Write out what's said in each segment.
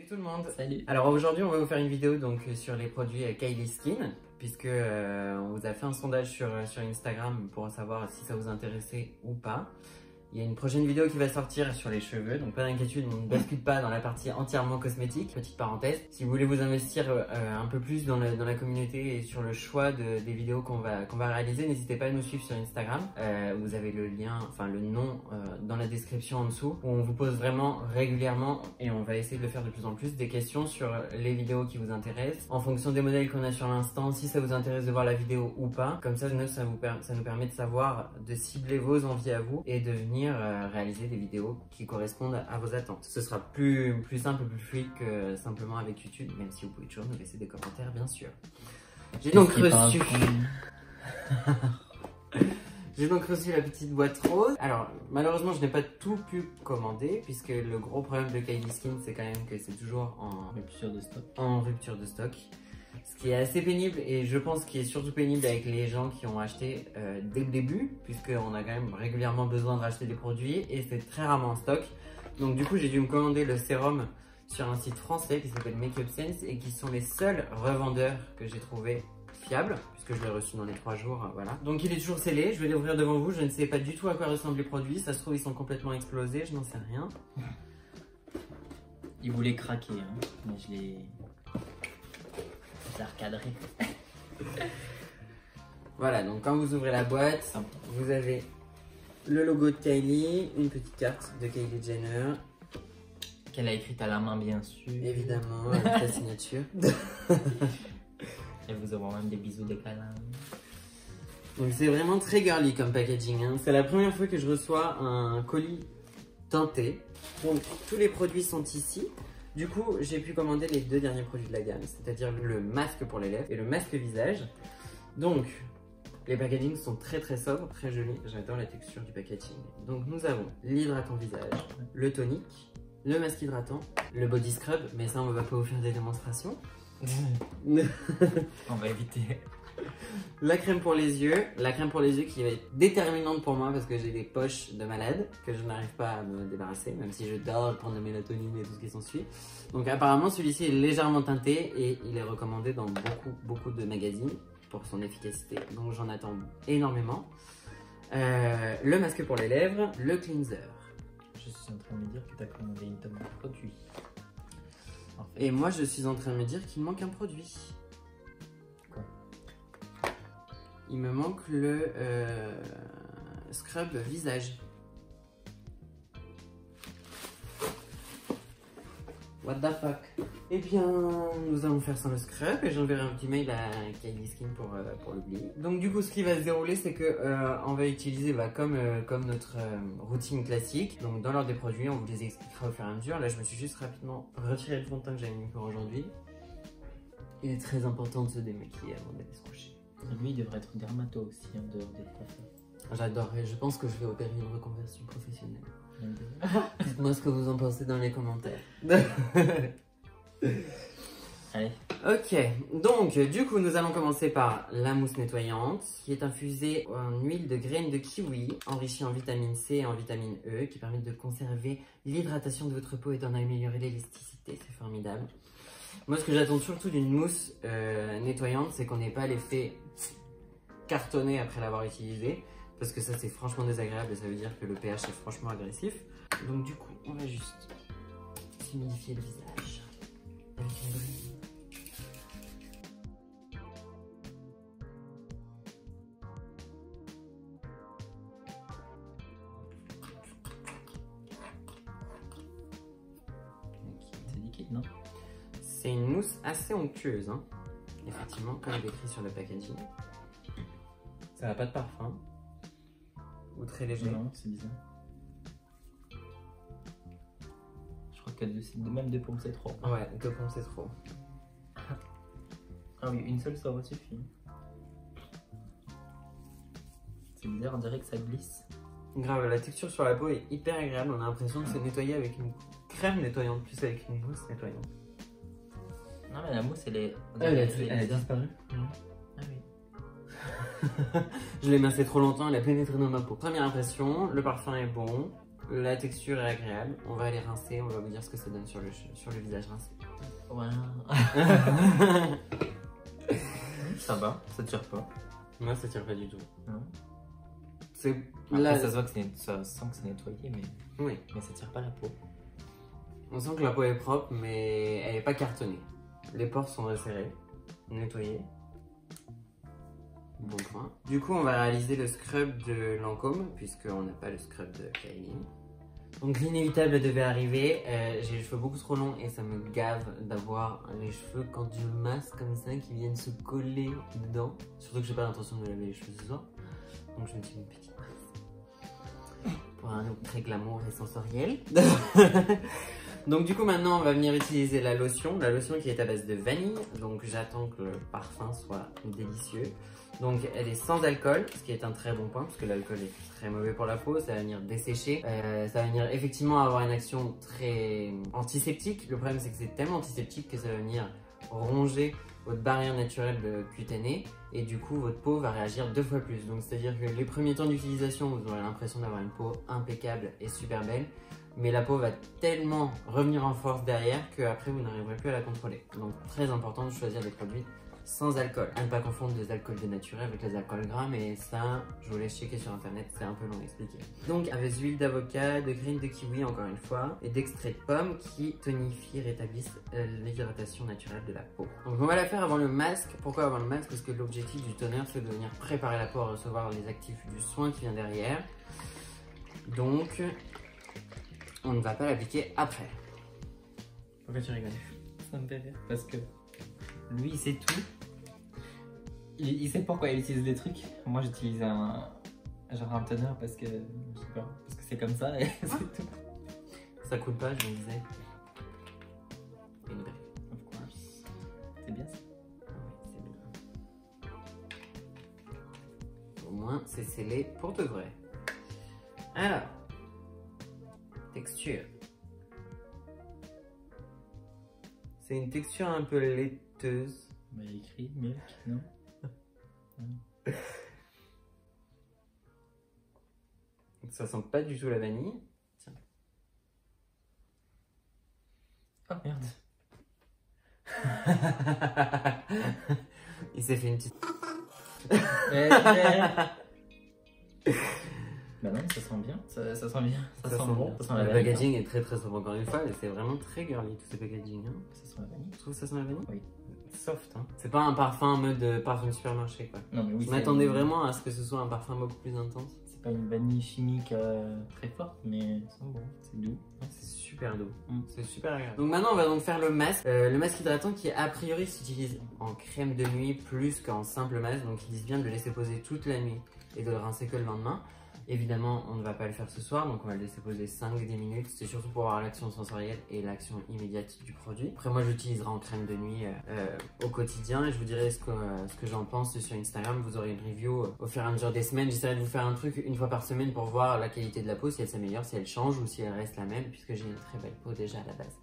Salut tout le monde. Salut. Alors aujourd'hui on va vous faire une vidéo donc sur les produits Kylie Skin, puisque on vous a fait un sondage sur Instagram pour savoir si ça vous intéressait ou pas. Il y a une prochaine vidéo qui va sortir sur les cheveux, donc pas d'inquiétude, on ne bascule pas dans la partie entièrement cosmétique. Petite parenthèse, si vous voulez vous investir un peu plus dans la communauté et sur le choix des vidéos qu'on va réaliser, n'hésitez pas à nous suivre sur Instagram. Vous avez le lien, enfin le nom dans la description en dessous, où on vous pose vraiment régulièrement et on va essayer de le faire de plus en plus, des questions sur les vidéos qui vous intéressent, en fonction des modèles qu'on a sur l'instant, si ça vous intéresse de voir la vidéo ou pas. Comme ça, ça nous permet de savoir, de cibler vos envies à vous et de venir réaliser des vidéos qui correspondent à vos attentes. Ce sera plus simple, plus fluide que simplement avec YouTube, même si vous pouvez toujours nous laisser des commentaires, bien sûr. J'ai donc reçu... J'ai donc reçu la petite boîte rose. Alors, malheureusement, je n'ai pas tout pu commander, puisque le gros problème de Kylie Skin, c'est quand même que c'est toujours en rupture de stock. Ce qui est assez pénible, et je pense qu'il est surtout pénible avec les gens qui ont acheté dès le début, puisqu'on a quand même régulièrement besoin de racheter des produits, et c'est très rarement en stock. Donc du coup, j'ai dû me commander le sérum sur un site français qui s'appelle Make Up Sense, et qui sont les seuls revendeurs que j'ai trouvé fiable, puisque je l'ai reçu dans les 3 jours, voilà. Donc il est toujours scellé, je vais l'ouvrir devant vous, je ne sais pas du tout à quoi ressemblent les produits, ça se trouve ils sont complètement explosés, je n'en sais rien. Il voulait craquer, hein, mais je l'ai recadré. Voilà, donc quand vous ouvrez la boîte, vous avez le logo de Kylie, une petite carte de Kylie Jenner. Qu'elle a écrite à la main, bien sûr. Évidemment, avec sa signature. Et vous aurez même des bisous, des câlins. Donc c'est vraiment très girly comme packaging, hein. C'est la première fois que je reçois un colis teinté. Donc tous les produits sont ici. Du coup, j'ai pu commander les 2 derniers produits de la gamme, c'est-à-dire le masque pour les lèvres et le masque visage. Donc, les packagings sont très sobres, très jolis. J'adore la texture du packaging. Donc nous avons l'hydratant visage, le tonique, le masque hydratant, le body scrub, mais ça on va pas vous faire des démonstrations. On va éviter. La crème pour les yeux qui va être déterminante pour moi parce que j'ai des poches de malade que je n'arrive pas à me débarrasser, même si je dors, je prends de la mélatonine et tout ce qui s'ensuit. Donc apparemment celui-ci est légèrement teinté et il est recommandé dans beaucoup de magazines pour son efficacité, donc j'en attends énormément. Le masque pour les lèvres, le cleanser. Je suis en train de me dire que tu as commandé une tonne de produits. En fait. Et moi je suis en train de me dire qu'il manque un produit. Il me manque le scrub visage. What the fuck? Eh bien, nous allons faire sans le scrub et j'enverrai un petit mail à Kylie Skin pour l'oublier. Donc du coup, ce qui va se dérouler, c'est que on va utiliser comme notre routine classique. Donc dans l'ordre des produits, on vous les expliquera au fur et à mesure. Là, je me suis juste rapidement retiré le fond de teint que j'avais mis pour aujourd'hui. Il est très important de se démaquiller avant d'aller se coucher. Lui, il devrait être dermato aussi, en dehors des coiffeurs. J'adorerais, je pense que je vais opérer une reconversion professionnelle. Dites-moi ce que vous en pensez dans les commentaires. Allez. Ok, donc du coup nous allons commencer par la mousse nettoyante qui est infusée en huile de graines de kiwi enrichie en vitamine C et en vitamine E qui permettent de conserver l'hydratation de votre peau et d'en améliorer l'élasticité, c'est formidable. Moi ce que j'attends surtout d'une mousse nettoyante, c'est qu'on n'ait pas l'effet cartonné après l'avoir utilisé, parce que ça c'est franchement désagréable et ça veut dire que le pH est franchement agressif. Donc du coup on va juste humidifier le visage avec une brille. C'est liquide, non? C'est une mousse assez onctueuse, hein. Effectivement, comme il est écrit sur le packaging. Ça n'a pas de parfum. Ou très léger. Non, c'est bizarre. Je crois que même 2 pompes c'est trop. Ouais, 2 pompes c'est trop. Ah oui, une seule ça va suffire. C'est bizarre, on dirait que ça glisse. Grave, la texture sur la peau est hyper agréable. On a l'impression de se nettoyer avec une crème nettoyante plus avec une mousse nettoyante. Non mais la mousse elle est... Elle a disparu. Ah oui. Je l'ai massé trop longtemps, elle a pénétré dans ma peau. Première impression, le parfum est bon, la texture est agréable. On va aller rincer, on va vous dire ce que ça donne sur le visage rincé. Ouais. Ça va, ça tire pas. Moi, ça tire pas du tout. Non. C'est Après, là, ça se voit que ça sent que c'est nettoyé, oui. mais ça tire pas la peau. On sent que la peau est propre, mais elle est pas cartonnée. Les pores sont resserrés, nettoyés. Bon point. Du coup, on va réaliser le scrub de Lancôme, puisqu'on n'a pas le scrub de Kylie. Donc l'inévitable devait arriver. J'ai les cheveux beaucoup trop longs et ça me gave d'avoir les cheveux quand je masse comme ça qui viennent se coller dedans. Surtout que j'ai pas l'intention de me laver les cheveux ce soir. Donc je me suis mis une petite masse pour un look très glamour et sensoriel. Donc du coup maintenant on va venir utiliser la lotion qui est à base de vanille. Donc j'attends que le parfum soit délicieux. Donc elle est sans alcool, ce qui est un très bon point parce que l'alcool est très mauvais pour la peau, ça va venir dessécher, ça va venir effectivement avoir une action très antiseptique. Le problème c'est que c'est tellement antiseptique que ça va venir ronger votre barrière naturelle cutanée et du coup votre peau va réagir 2 fois plus. Donc c'est à dire que les premiers temps d'utilisation vous aurez l'impression d'avoir une peau impeccable et super belle, mais la peau va tellement revenir en force derrière qu'après vous n'arriverez plus à la contrôler. Donc très important de choisir des produits sans alcool. À ne pas confondre les alcools dénaturés avec les alcools gras, mais ça, je vous laisse checker sur internet, c'est un peu long à expliquer. Donc, avec d'huile d'avocat, de graines de kiwi, encore une fois, et d'extrait de pomme qui tonifient, rétablissent l'hydratation naturelle de la peau. Donc, on va la faire avant le masque. Pourquoi avant le masque? Parce que l'objectif du toner, c'est de venir préparer la peau à recevoir les actifs du soin qui vient derrière. Donc, on ne va pas l'appliquer après. Pourquoi tu rigoles? Ça me fait rire parce que lui il sait tout. Il sait pourquoi il utilise des trucs. Moi j'utilise un toner parce que je sais pas, parce que c'est comme ça et c'est tout. Ça coûte pas, je me disais. Une brique. Of course. C'est bien ça. C'est bien. Au moins c'est scellé pour de vrai. Alors, texture. C'est une texture un peu laiteuse. Bah, il y a écrit milk, non? Ça sent pas du tout la vanille. Tiens. Oh merde. Il s'est fait une petite... Bah non, ça sent bien, ça sent bien, ça sent bon. Bien. Ça sent Le packaging est très sobre encore une fois, et c'est vraiment très girly tous ces packaging. Hein. Ça sent la vanille. Tu trouves que ça sent la vanille? Oui. Soft, hein. C'est pas un parfum en mode parfum de supermarché quoi. Non mais oui. Je m'attendais vraiment à ce que ce soit un parfum beaucoup plus intense. C'est pas une vanille chimique très forte, mais ça sent bon, c'est doux. C'est super doux, c'est super agréable. Donc maintenant on va donc faire le masque. Le masque hydratant qui a priori s'utilise en crème de nuit plus qu'en simple masque. Donc ils disent bien de le laisser poser toute la nuit et de le rincer que le lendemain. Évidemment, on ne va pas le faire ce soir, donc on va le laisser poser 5-10 minutes. C'est surtout pour avoir l'action sensorielle et l'action immédiate du produit. Après, moi, j'utiliserai en crème de nuit au quotidien et je vous dirai ce que j'en pense sur Instagram. Vous aurez une review au fur et à mesure des semaines. J'essaierai de vous faire un truc une fois par semaine pour voir la qualité de la peau, si elle s'améliore, si elle change ou si elle reste la même, puisque j'ai une très belle peau déjà à la base.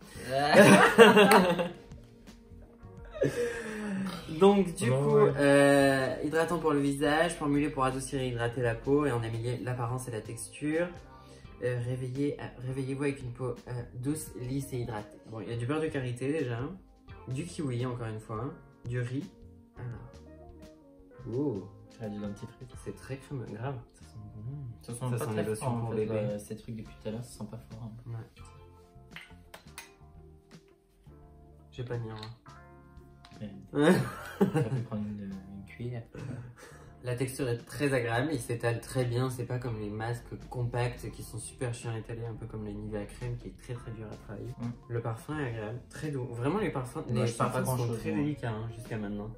Donc du coup, hydratant pour le visage, formulé pour adoucir et hydrater la peau et en améliorer l'apparence et la texture. Réveillez-vous avec une peau douce, lisse et hydratée. Bon, il y a du beurre de karité déjà, du kiwi encore une fois, du riz. Alors, oh, Tu as du dentifrice. c'est très crémeux, grave. Ça sent Ça pas sent très les lotions fort, pour en fait, bébé. ces trucs depuis tout à l'heure, ça sent pas fort. Hein. Ouais. J'ai pas de miroir. Tu peux prendre une cuillère. La texture est très agréable, il s'étale très bien, c'est pas comme les masques compacts qui sont super chiants à étaler, un peu comme le Nivea crème qui est très dur à travailler. Le parfum est agréable, très doux. Vraiment les parfums, sont très délicats hein, jusqu'à maintenant.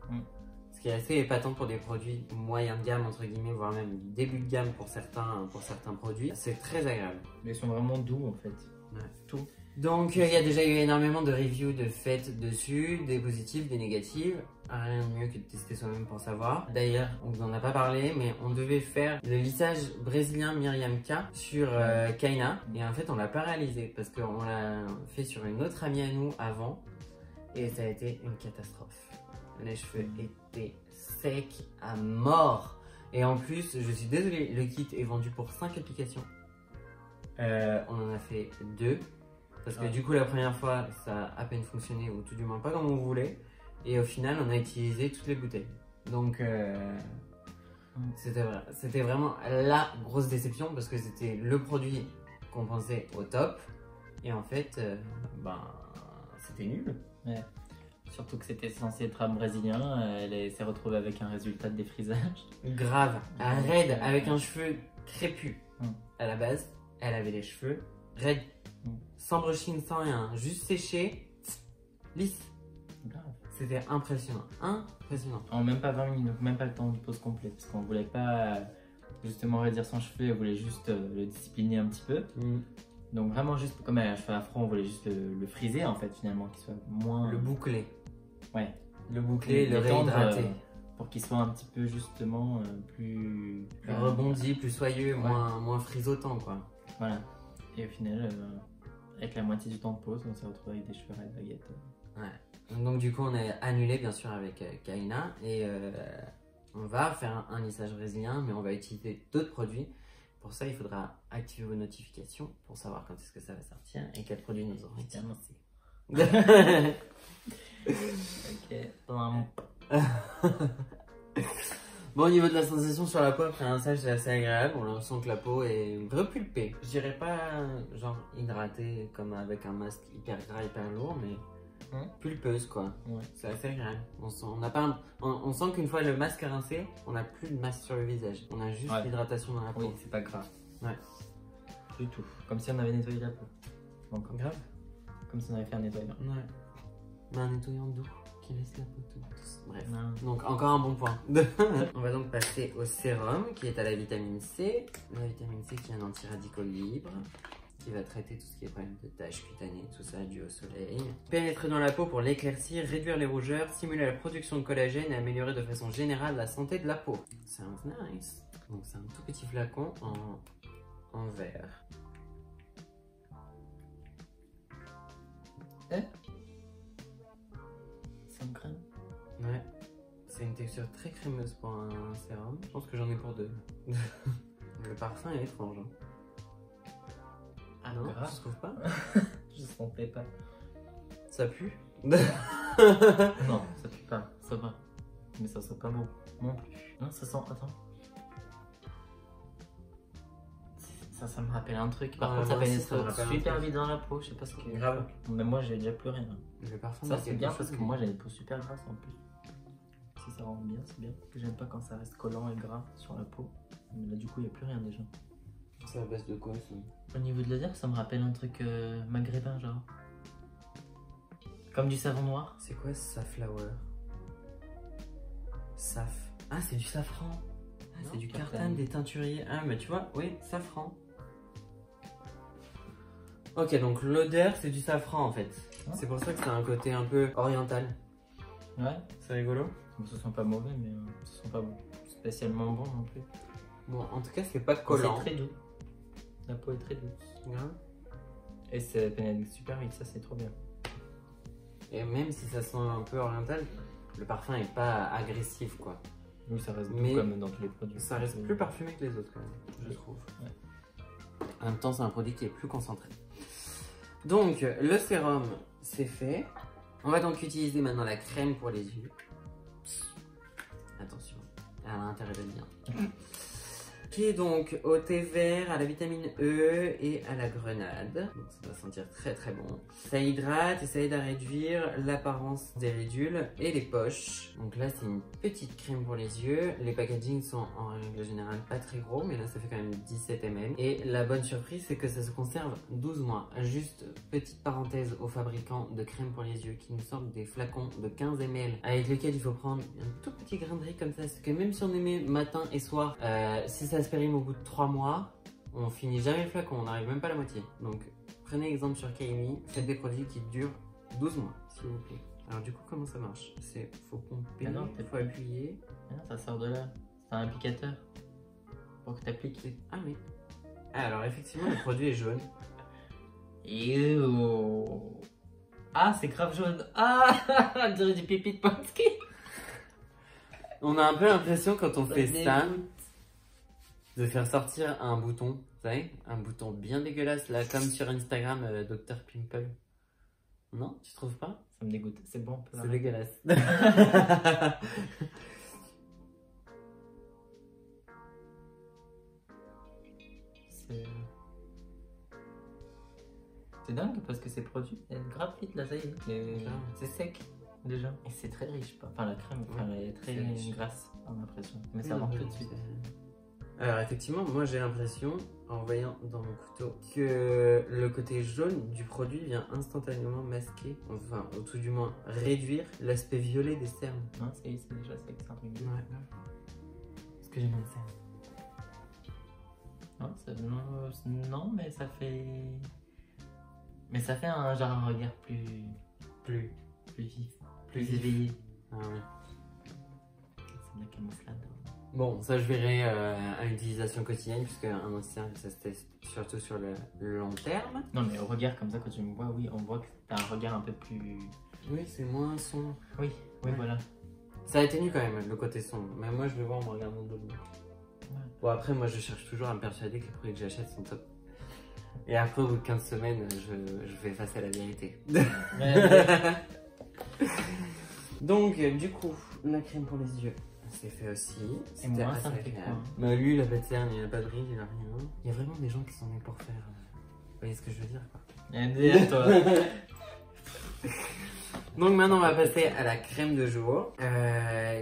Ce qui est assez épatant pour des produits moyen de gamme entre guillemets, voire même début de gamme pour certains produits. C'est très agréable. Mais ils sont vraiment doux en fait. Ouais. Tout. Donc il y a déjà eu énormément de reviews de faites dessus, des positives, des négatives. Rien de mieux que de tester soi-même pour savoir. D'ailleurs, on vous en a pas parlé, mais on devait faire le lissage brésilien Myriam K sur Kaina. Et en fait, on l'a pas réalisé parce qu'on l'a fait sur une autre amie à nous avant. Et ça a été une catastrophe. Les cheveux étaient secs à mort. Et en plus, je suis désolée, le kit est vendu pour 5 applications. On en a fait 2. Parce que du coup, la première fois, ça a à peine fonctionné, ou tout du moins pas comme on voulait. Et au final, on a utilisé toutes les bouteilles. Donc, c'était vraiment la grosse déception parce que c'était le produit qu'on pensait au top. Et en fait, c'était nul. Ouais. Surtout que c'était censé être un brésilien, elle s'est retrouvée avec un résultat de défrisage. Grave, raide, avec un cheveu crépus. Mm. À la base, elle avait les cheveux raides, sans brushing, sans rien, juste séché, lisse. Grave. C'était impressionnant, impressionnant. En même pas 20 minutes, même pas le temps de pause complète, parce qu'on voulait pas justement raidir son cheveu, on voulait juste le discipliner un petit peu. Mm. Donc vraiment juste comme elle a un cheveu afro, on voulait juste le friser en fait finalement, qu'il soit moins... Le boucler. Ouais. Le boucler, le détendre, réhydrater. pour qu'il soit un petit peu justement plus rebondi, plus soyeux, moins frisotant quoi. Voilà. Et au final, avec la moitié du temps de pause, on s'est retrouvé avec des cheveux raides baguettes. Ouais. Donc du coup on a annulé bien sûr avec Kaina et on va faire un lissage brésilien mais on va utiliser d'autres produits. Pour ça il faudra activer vos notifications pour savoir quand est-ce que ça va sortir et quels produits nous aurons utilisés. Ok. Bon, au niveau de la sensation sur la peau après un massage c'est assez agréable, on sent que la peau est repulpée. Je dirais pas genre hydratée comme avec un masque hyper gras, hyper lourd, mais pulpeuse quoi. Ouais. C'est assez agréable. On sent qu'une fois le masque rincé, on n'a plus de masque sur le visage. On a juste l'hydratation dans la peau. Oui, c'est pas grave. Ouais. Du tout. Comme si on avait nettoyé la peau. Donc grave. Comme si on avait fait un nettoyant. Ouais. Mais un nettoyant doux qui laisse la peau toute douce. Bref. Non. Donc encore un bon point. On va donc passer au sérum qui est à la vitamine C. La vitamine C qui est un antiradicaux libre, qui va traiter tout ce qui est problème de taches cutanées, tout ça dû au soleil. Pénétrer dans la peau pour l'éclaircir, réduire les rougeurs, stimuler la production de collagène et améliorer de façon générale la santé de la peau. Sounds nice. Donc c'est un tout petit flacon en verre. 5 grammes. Ouais. C'est une texture très crémeuse pour un sérum. Je pense que j'en ai pour deux. Le parfum est étrange. Ah non, grave. tu trouves pas? Je sentais pas. Ça pue? Non, ça pue pas, ça va. Mais ça sent pas bon non plus. Non, ça sent. Attends. Ça me rappelle un truc. Par contre, ça pénètre super vite dans la peau. Je sais pas ce que. Grave. Mais moi, j'ai déjà plus rien. Le parfum, Ça, c'est bien parce que moi, j'ai une peau super grasse en plus. Si ça rend bien, c'est bien. J'aime pas quand ça reste collant et gras sur la peau. Mais là, du coup, il n'y a plus rien déjà. C'est à base de quoi ça? Au niveau de l'odeur, ça me rappelle un truc maghrébin, genre. Comme du savon noir. C'est quoi Safflower? Saf. Ah, c'est du safran. Ah, c'est du cartane des teinturiers. Ah, mais tu vois, oui, safran. Ok, donc l'odeur, c'est du safran en fait. C'est pour ça que ça a un côté un peu oriental. Ouais. C'est rigolo. Bon, ça sent pas mauvais, mais ça sent pas spécialement bon non plus. Bon, en tout cas, c'est pas collant. C'est très doux. La peau est très douce. Ouais. Et c'est pénètre super vite, ça c'est trop bien. Et même si ça sent un peu oriental, le parfum est pas agressif quoi. Oui, ça reste doux comme dans tous les produits. Ça reste plus parfumé que les autres quand même, je trouve. Ouais. En même temps, c'est un produit qui est plus concentré. Donc, le sérum, c'est fait. On va donc utiliser maintenant la crème pour les yeux. Attention, elle a intérêt d'être bien. Qui est donc au thé vert, à la vitamine E et à la grenade. Donc ça va sentir très très bon. Ça hydrate et ça aide à réduire l'apparence des ridules et les poches. Donc là c'est une petite crème pour les yeux. Les packagings sont en règle générale pas très gros, mais là ça fait quand même 17 ml. Et la bonne surprise c'est que ça se conserve 12 mois. Juste petite parenthèse aux fabricants de crème pour les yeux qui nous sortent des flacons de 15 ml avec lesquels il faut prendre un tout petit grain de riz comme ça. Parce que même si on aimait matin et soir, si ça se périme au bout de 3 mois, on finit jamais le flacon, on n'arrive même pas à la moitié. Donc prenez exemple sur Kaimi, faites des produits qui durent 12 mois s'il vous plaît. Alors du coup comment ça marche? C'est faut pomper, faut appuyer. Ah non, ça sort de là, c'est un applicateur pour que tu appliques. Ah oui. Ah, alors effectivement le produit est jaune. Ew. Ah c'est grave jaune. Ah on dirait du pipi de Pansky. On a un peu l'impression quand on fait ça de faire sortir un bouton. Vous savez, un bouton bien dégueulasse, là, comme sur Instagram, Dr Pimple. Non, tu trouves pas? Ça me dégoûte. C'est bon. C'est dégueulasse. C'est dingue parce que ces produits, grave vite là, ça y est, c'est sec déjà. Et c'est très riche, enfin la crème, enfin, elle est très grasse, j'ai l'impression. Mais ça rentre tout de suite. Alors effectivement, moi j'ai l'impression, en voyant dans mon couteau, que le côté jaune du produit vient instantanément masquer, enfin ou tout du moins réduire l'aspect violet des cernes. Non, c'est déjà sec, c'est un truc de... Ouais. Parce que j'ai mal cernes. Non, mais ça fait... Mais ça fait un genre un regard plus vif, plus éveillé. Ah ouais. C'est de la camouflade. Bon, ça je verrai à l'utilisation quotidienne, puisque un anti-cerne, ça se teste surtout sur le long terme. Non, mais au regard comme ça, quand tu me vois, oui, on voit que t'as un regard un peu plus... Oui, c'est moins sombre. Oui, Ouais. voilà. Ça atténue quand même le côté sombre, mais moi je le vois en me regardant de loin. Ouais. Bon, après, moi je cherche toujours à me persuader que les produits que j'achète sont top. Et après, au bout de 15 semaines, je vais face à la vérité. Donc, du coup, la crème pour les yeux, c'est fait aussi. Et moi, ça me fait quoi? Bah, lui, il a pas de cerne, il a pas de ride, il a rien. Il y a vraiment des gens qui sont nés pour faire. Vous voyez ce que je veux dire, quoi. Derrière toi. Donc maintenant on va passer à la crème de jour,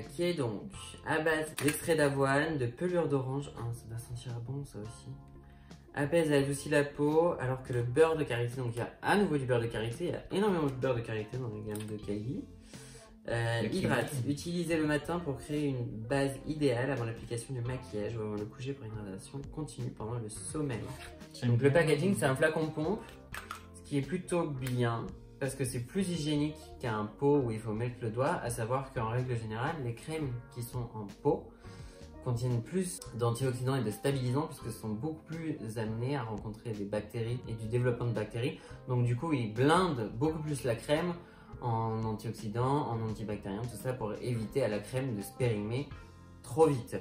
qui est donc à base d'extrait d'avoine, de pelure d'orange, ça doit sentir bon ça aussi, apaise et adoucit la peau, alors que le beurre de karité, donc il y a à nouveau du beurre de karité, il y a énormément de beurre de karité dans la gamme de Kylie. Hydrate, utilisez le matin pour créer une base idéale avant l'application du maquillage ou avant le coucher pour une hydratation continue pendant le sommeil. Donc le packaging c'est un flacon pompe, ce qui est plutôt bien. Parce que c'est plus hygiénique qu'un pot où il faut mettre le doigt, à savoir qu'en règle générale, les crèmes qui sont en pot contiennent plus d'antioxydants et de stabilisants puisque sont beaucoup plus amenés à rencontrer des bactéries et du développement de bactéries. Donc du coup, ils blindent beaucoup plus la crème en antioxydants, en antibactériens, tout ça pour éviter à la crème de se périmer trop vite.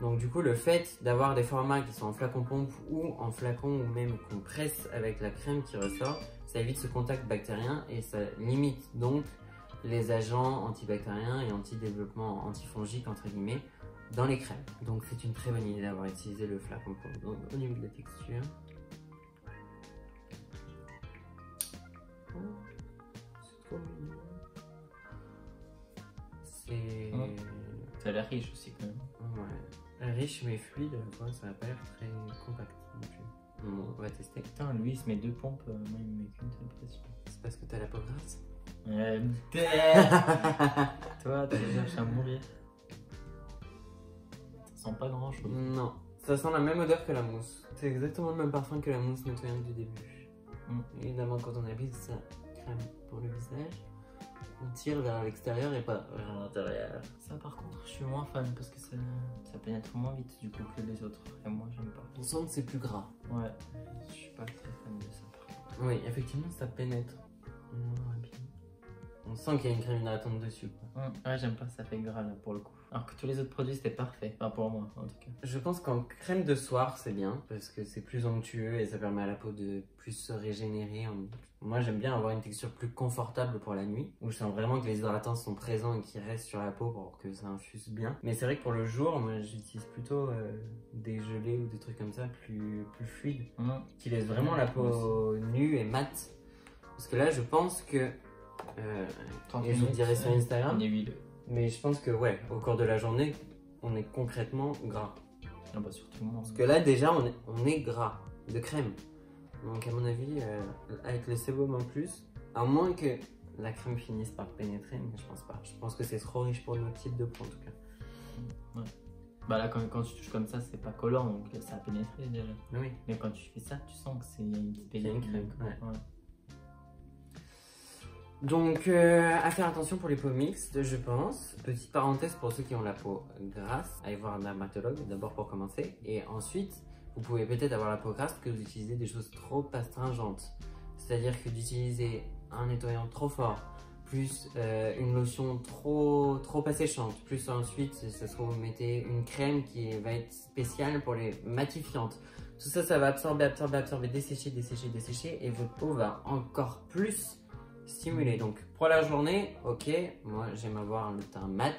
Donc du coup, le fait d'avoir des formats qui sont en flacon pompe ou en flacon ou même qu'on presse avec la crème qui ressort, ça évite ce contact bactérien et ça limite donc les agents antibactériens et anti-développement antifongique entre guillemets dans les crèmes. Donc c'est une très bonne idée d'avoir utilisé le flacon pompe. Donc au niveau de la texture, c'est trop mignon. C'est... Ça a l'air riche aussi quand même. Ouais. Riche mais fluide, ça va pas l'air très compact non plus. Bon, on va tester. Putain, lui il se met deux pompes, moi il me met qu'une seule pression. C'est parce que t'as la peau grasse. Toi, tu cherches à mourir. Ça sent pas grand chose. Non, ça sent la même odeur que la mousse. C'est exactement le même parfum que la mousse nettoyante du début. Évidemment, quand on applique sa crème pour le visage, on tire vers l'extérieur et pas vers l'intérieur. Ça par contre, je suis moins fan parce que ça pénètre moins vite du coup que les autres. Et moi j'aime pas. On sent que c'est plus gras. Ouais, je suis pas très fan de ça par contre. Oui, effectivement, ça pénètre moins rapidement. On sent qu'il y a une crème hydratante dessus, quoi. Ouais, j'aime pas, ça fait gras là pour le coup. Alors que tous les autres produits c'était parfait, enfin pour moi en tout cas. Je pense qu'en crème de soir c'est bien parce que c'est plus onctueux et ça permet à la peau de plus se régénérer. Moi j'aime bien avoir une texture plus confortable pour la nuit où je sens vraiment que les hydratants sont présents et qu'ils restent sur la peau pour que ça infuse bien. Mais c'est vrai que pour le jour, moi j'utilise plutôt des gelées ou des trucs comme ça plus fluides qui laissent vraiment la peau nue et mate. Parce que là je pense que et je vous dirai sur Instagram. Mais je pense que ouais, au cours de la journée, on est concrètement gras. Ah bah surtout moi. Parce que là déjà, on est gras de crème. Donc à mon avis, avec le sébum en plus, à moins que la crème finisse par pénétrer, mais je pense pas. Je pense que c'est trop riche pour notre type de peau en tout cas. Ouais. Bah là, quand tu touches comme ça, c'est pas collant, donc ça a pénétré déjà. Oui. Mais quand tu fais ça, tu sens que c'est une petite une crème. Ouais. Ouais. Donc, à faire attention pour les peaux mixtes, je pense. Petite parenthèse pour ceux qui ont la peau grasse, allez voir un dermatologue d'abord pour commencer. Et ensuite, vous pouvez peut-être avoir la peau grasse parce que vous utilisez des choses trop astringentes. C'est-à-dire que d'utiliser un nettoyant trop fort, plus une lotion trop asséchante, plus ensuite, ça se trouve, vous mettez une crème qui va être spéciale pour les matifiantes. Tout ça, ça va absorber, dessécher et votre peau va encore plus stimuler. Donc pour la journée, ok, moi j'aime avoir le teint mat,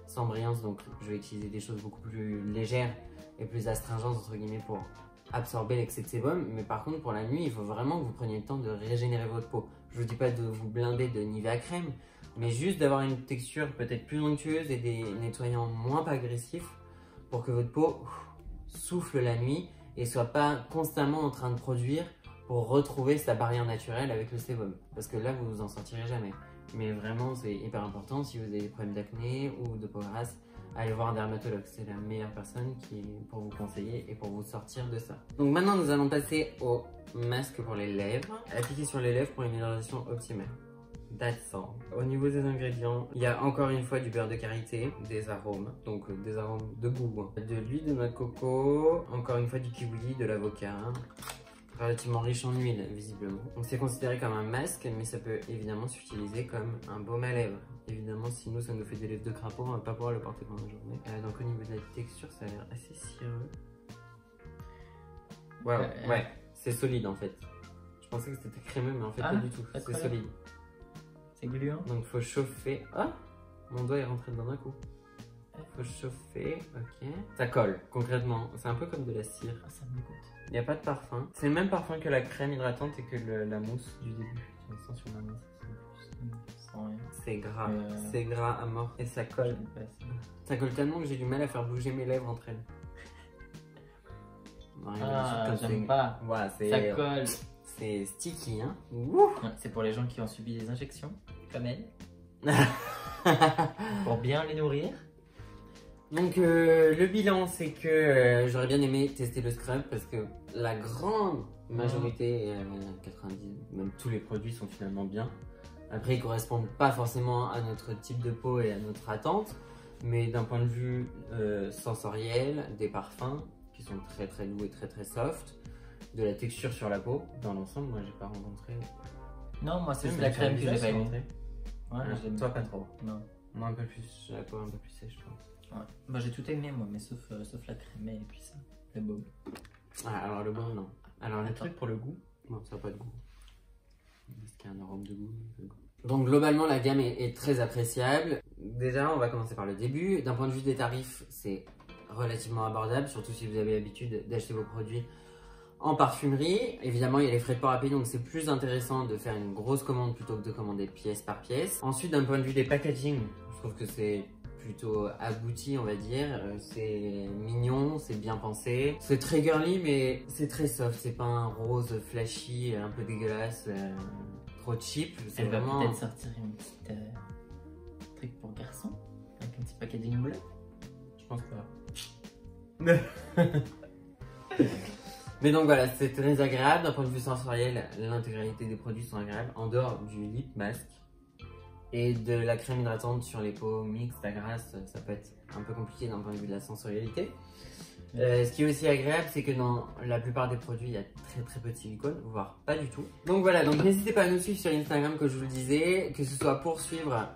sans brillance, donc je vais utiliser des choses beaucoup plus légères et plus astringentes entre guillemets pour absorber l'excès de sébum. Mais par contre pour la nuit, il faut vraiment que vous preniez le temps de régénérer votre peau. Je vous dis pas de vous blinder de Nivea crème, mais juste d'avoir une texture peut-être plus onctueuse et des nettoyants moins agressifs pour que votre peau souffle la nuit et soit pas constamment en train de produire pour retrouver sa barrière naturelle avec le sébum. Parce que là, vous vous en sortirez jamais. Mais vraiment, c'est hyper important. Si vous avez des problèmes d'acné ou de peau grasse, allez voir un dermatologue. C'est la meilleure personne pour vous conseiller et pour vous sortir de ça. Donc maintenant, nous allons passer au masque pour les lèvres. Appliquer sur les lèvres pour une hydratation optimale. That's all. Au niveau des ingrédients, il y a encore une fois du beurre de karité, des arômes, donc des arômes de goût, de l'huile de noix de coco, encore une fois du kiwi, de l'avocat, relativement riche en huile visiblement. Donc c'est considéré comme un masque, mais ça peut évidemment s'utiliser comme un baume à lèvres. Évidemment, sinon ça nous fait des lèvres de crapaud, on va pas pouvoir le porter pendant la journée. Donc au niveau de la texture, ça a l'air assez cireux. Wow, ouais, c'est solide en fait. Je pensais que c'était crémeux, mais en fait pas du tout, c'est solide. C'est gluant. Donc faut chauffer. Ah, mon doigt est rentré dedans d'un coup. Faut chauffer, ok. Ça colle, concrètement. C'est un peu comme de la cire. Ah, ça me dégoûte. Il n'y a pas de parfum. C'est le même parfum que la crème hydratante et que la mousse du début. Je le sens sur ma main. C'est gras. C'est gras à mort. Et ça colle. Ça colle tellement que j'ai du mal à faire bouger mes lèvres entre elles. J'aime pas. Ouais, ça colle. C'est sticky, hein. C'est pour les gens qui ont subi des injections, comme elle. Pour bien les nourrir. Donc le bilan, c'est que j'aurais bien aimé tester le scrub parce que la grande majorité, 90, même tous les produits sont finalement bien. Après, ils correspondent pas forcément à notre type de peau et à notre attente, mais d'un point de vue sensoriel, des parfums qui sont très très doux et très très soft, de la texture sur la peau, dans l'ensemble, moi j'ai pas rencontré. Non, moi c'est juste la crème que j'ai pas aimé. Ouais, toi pas trop. Non. Moi un peu plus, la peau un peu plus sèche, je pense. Ouais. Bah j'ai tout aimé moi, mais sauf la crème et puis ça, le baume. Ah, alors le baume non. Alors les trucs pour le goût, non ça n'a pas de goût. Est-ce qu'il y a un arôme de goût? Donc globalement la gamme est très appréciable. Déjà on va commencer par le début. D'un point de vue des tarifs, c'est relativement abordable, surtout si vous avez l'habitude d'acheter vos produits en parfumerie. Évidemment, il y a les frais de port à payer, donc c'est plus intéressant de faire une grosse commande plutôt que de commander pièce par pièce. Ensuite, d'un point de vue des packaging, je trouve que c'est plutôt abouti, on va dire. C'est mignon, c'est bien pensé. C'est très girly, mais c'est très soft. C'est pas un rose flashy, un peu dégueulasse, trop cheap. Elle va peut-être sortir une petite truc pour garçon, avec un petit packaging bleu. Je pense pas. Mais donc voilà, c'est très agréable. D'un point de vue sensoriel, l'intégralité des produits sont agréables. En dehors du lip mask et de la crème hydratante sur les peaux mixtes à grasse, ça peut être un peu compliqué d'un point de vue de la sensorialité. Ce qui est aussi agréable, c'est que dans la plupart des produits, il y a très peu de silicone, voire pas du tout. Donc voilà, donc n'hésitez pas à nous suivre sur Instagram, comme je vous le disais, que ce soit pour suivre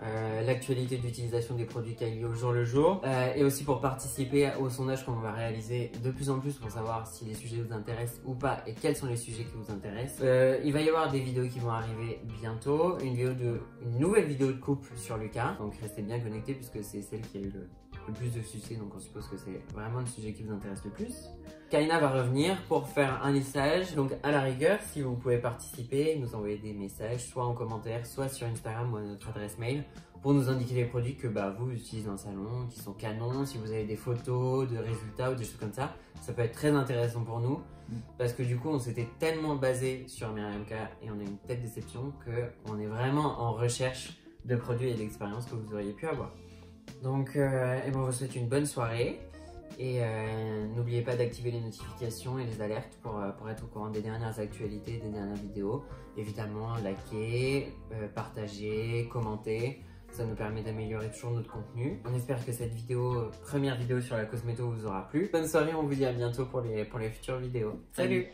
l'actualité d'utilisation des produits Kylie au jour le jour, et aussi pour participer au sondage qu'on va réaliser de plus en plus pour savoir si les sujets vous intéressent ou pas et quels sont les sujets qui vous intéressent. Il va y avoir des vidéos qui vont arriver bientôt, une nouvelle vidéo de couple sur Lucas, donc restez bien connectés puisque c'est celle qui a eu le plus de succès, donc on suppose que c'est vraiment le sujet qui vous intéresse le plus. Kaina va revenir pour faire un lissage, donc à la rigueur, si vous pouvez participer, nous envoyer des messages, soit en commentaire, soit sur Instagram ou à notre adresse mail, pour nous indiquer les produits que vous utilisez dans le salon, qui sont canons, si vous avez des photos de résultats ou des choses comme ça, ça peut être très intéressant pour nous, parce que du coup on s'était tellement basé sur Myriam K et on a une telle déception qu'on est vraiment en recherche de produits et d'expériences que vous auriez pu avoir. Donc, on vous souhaite une bonne soirée et n'oubliez pas d'activer les notifications et les alertes pour être au courant des dernières actualités, des dernières vidéos. Évidemment, likez, partagez, commentez, ça nous permet d'améliorer toujours notre contenu. On espère que cette première vidéo sur la cosméto vous aura plu. Bonne soirée, on vous dit à bientôt pour les futures vidéos. Salut!